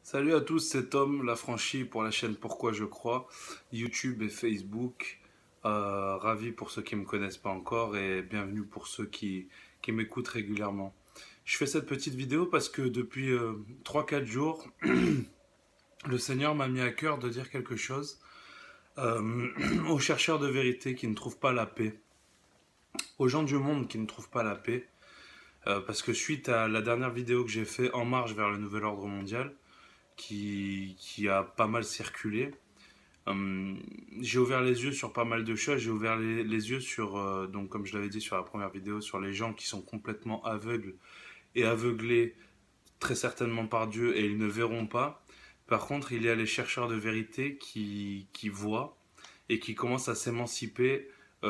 Salut à tous, c'est Tom, l'affranchi pour la chaîne Pourquoi je crois, YouTube et Facebook. Ravi pour ceux qui ne me connaissent pas encore et bienvenue pour ceux qui m'écoutent régulièrement. Je fais cette petite vidéo parce que depuis 3-4 jours, le Seigneur m'a mis à cœur de dire quelque chose aux chercheurs de vérité qui ne trouvent pas la paix, aux gens du monde qui ne trouvent pas la paix, parce que suite à la dernière vidéo que j'ai fait En marche vers le nouvel ordre mondial, qui a pas mal circulé. J'ai ouvert les yeux sur pas mal de choses. J'ai ouvert les yeux sur, donc comme je l'avais dit sur la première vidéo, sur les gens qui sont complètement aveugles et aveuglés très certainement par Dieu et ils ne verront pas. Par contre, il y a les chercheurs de vérité qui voient et qui commencent à s'émanciper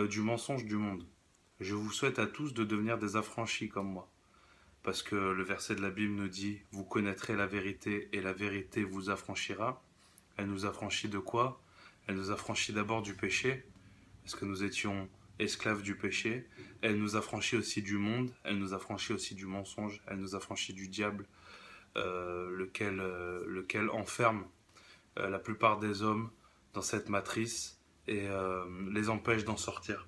du mensonge du monde. Je vous souhaite à tous de devenir des affranchis comme moi. Parce que le verset de la Bible nous dit « Vous connaîtrez la vérité et la vérité vous affranchira ». Elle nous affranchit de quoi? Elle nous affranchit d'abord du péché, parce que nous étions esclaves du péché. Elle nous affranchit aussi du monde, elle nous affranchit aussi du mensonge, elle nous affranchit du diable, lequel enferme la plupart des hommes dans cette matrice et les empêche d'en sortir.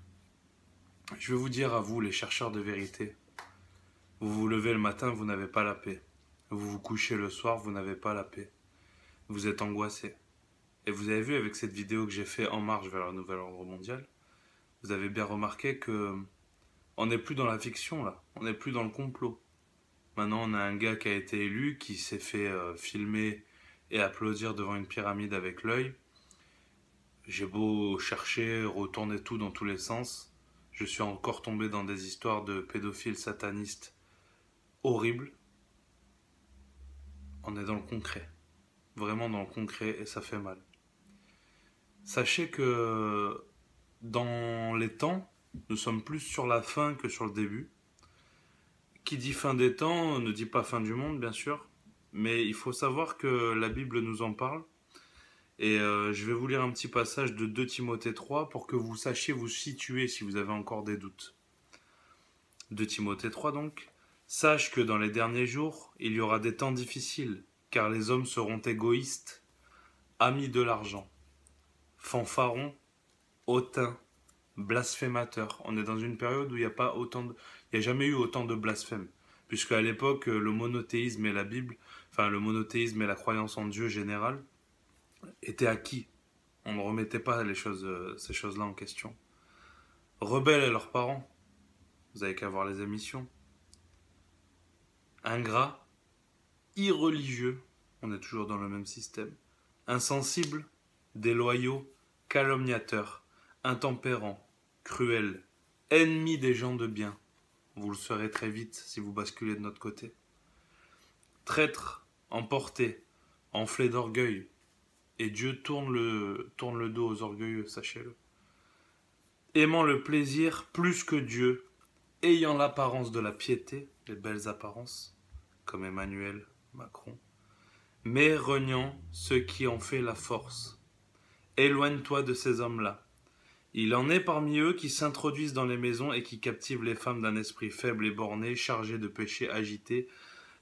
Je vais vous dire à vous, les chercheurs de vérité, vous vous levez le matin, vous n'avez pas la paix. Vous vous couchez le soir, vous n'avez pas la paix. Vous êtes angoissé. Et vous avez vu avec cette vidéo que j'ai fait En marche vers le nouvel ordre mondial, vous avez bien remarqué que on n'est plus dans la fiction là, on n'est plus dans le complot. Maintenant on a un gars qui a été élu, qui s'est fait filmer et applaudir devant une pyramide avec l'œil. J'ai beau chercher, retourner tout dans tous les sens, je suis encore tombé dans des histoires de pédophiles satanistes horribles. On est dans le concret, vraiment dans le concret et ça fait mal. Sachez que dans les temps, nous sommes plus sur la fin que sur le début. Qui dit fin des temps ne dit pas fin du monde, bien sûr, mais il faut savoir que la Bible nous en parle. Et je vais vous lire un petit passage de 2 Timothée 3 pour que vous sachiez vous situer si vous avez encore des doutes. 2 Timothée 3 donc. Sache que dans les derniers jours, il y aura des temps difficiles, car les hommes seront égoïstes, amis de l'argent, fanfarons, hautains, blasphémateurs. On est dans une période où il n'y a pas autant de... il n'y a jamais eu autant de blasphèmes. Puisque à l'époque, le monothéisme et la Bible, enfin le monothéisme et la croyance en Dieu générale, étaient acquis. On ne remettait pas ces choses-là en question. Rebelles à leurs parents, vous avez qu'à voir les émissions. Ingrats, irreligieux, on est toujours dans le même système. Insensibles, déloyaux, calomniateurs, intempérants, cruels, ennemis des gens de bien. Vous le serez très vite si vous basculez de notre côté. Traîtres, emportés, enflés d'orgueil. Et Dieu tourne le dos aux orgueilleux, sachez-le. Aimant le plaisir plus que Dieu, ayant l'apparence de la piété, les belles apparences, comme Emmanuel Macron, mais reniant ce qui en fait la force. Éloigne-toi de ces hommes-là. Il en est parmi eux qui s'introduisent dans les maisons et qui captivent les femmes d'un esprit faible et borné, chargé de péchés agités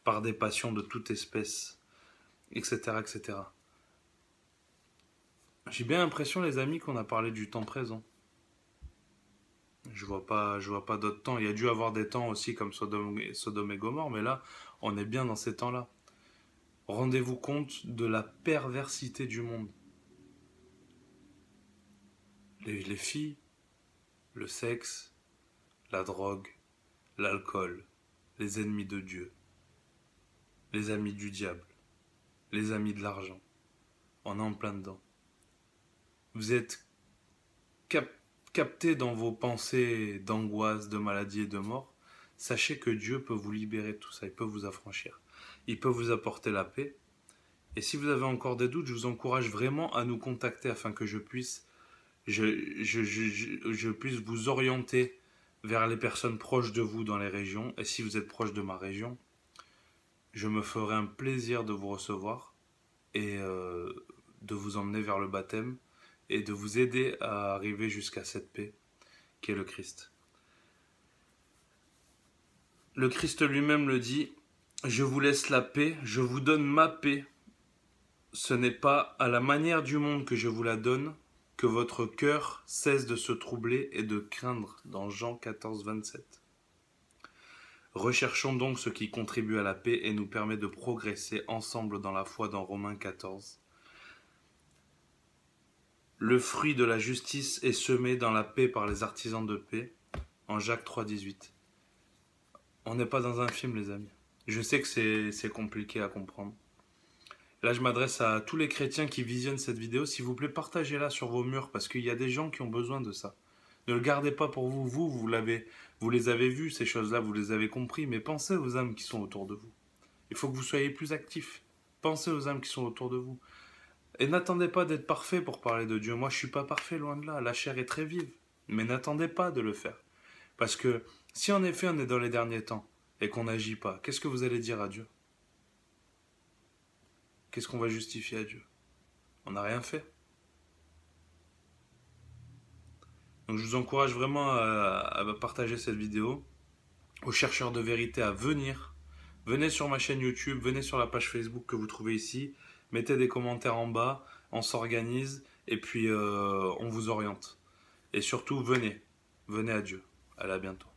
par des passions de toute espèce, etc., etc. J'ai bien l'impression, les amis, qu'on a parlé du temps présent. Je vois pas d'autres temps. Il y a dû avoir des temps aussi comme Sodome et Gomorrhe, mais là, on est bien dans ces temps-là. Rendez-vous compte de la perversité du monde. Les filles, le sexe, la drogue, l'alcool, les ennemis de Dieu, les amis du diable, les amis de l'argent. On est en plein dedans. Vous êtes capté dans vos pensées d'angoisse, de maladie et de mort. Sachez que Dieu peut vous libérer de tout ça, il peut vous affranchir. Il peut vous apporter la paix. Et si vous avez encore des doutes, je vous encourage vraiment à nous contacter afin que je puisse vous orienter vers les personnes proches de vous dans les régions. Et si vous êtes proche de ma région, je me ferai un plaisir de vous recevoir et de vous emmener vers le baptême et de vous aider à arriver jusqu'à cette paix qui est le Christ. Le Christ lui-même le dit, je vous laisse la paix, je vous donne ma paix. Ce n'est pas à la manière du monde que je vous la donne que votre cœur cesse de se troubler et de craindre, dans Jean 14, 27. Recherchons donc ce qui contribue à la paix et nous permet de progresser ensemble dans la foi, dans Romains 14. Le fruit de la justice est semé dans la paix par les artisans de paix, en Jacques 3, 18. On n'est pas dans un film, les amis. Je sais que c'est compliqué à comprendre. Là, je m'adresse à tous les chrétiens qui visionnent cette vidéo. S'il vous plaît, partagez-la sur vos murs parce qu'il y a des gens qui ont besoin de ça. Ne le gardez pas pour vous. Vous les avez vus, ces choses-là, vous les avez compris. Mais pensez aux âmes qui sont autour de vous. Il faut que vous soyez plus actifs. Pensez aux âmes qui sont autour de vous. Et n'attendez pas d'être parfait pour parler de Dieu. Moi, je ne suis pas parfait, loin de là. La chair est très vive. Mais n'attendez pas de le faire. Parce que si en effet on est dans les derniers temps et qu'on n'agit pas, qu'est-ce que vous allez dire à Dieu? Qu'est-ce qu'on va justifier à Dieu? On n'a rien fait. Donc je vous encourage vraiment à partager cette vidéo, aux chercheurs de vérité à venir. Venez sur ma chaîne YouTube, venez sur la page Facebook que vous trouvez ici, mettez des commentaires en bas, on s'organise et puis on vous oriente. Et surtout, venez à Dieu. Allez, à bientôt.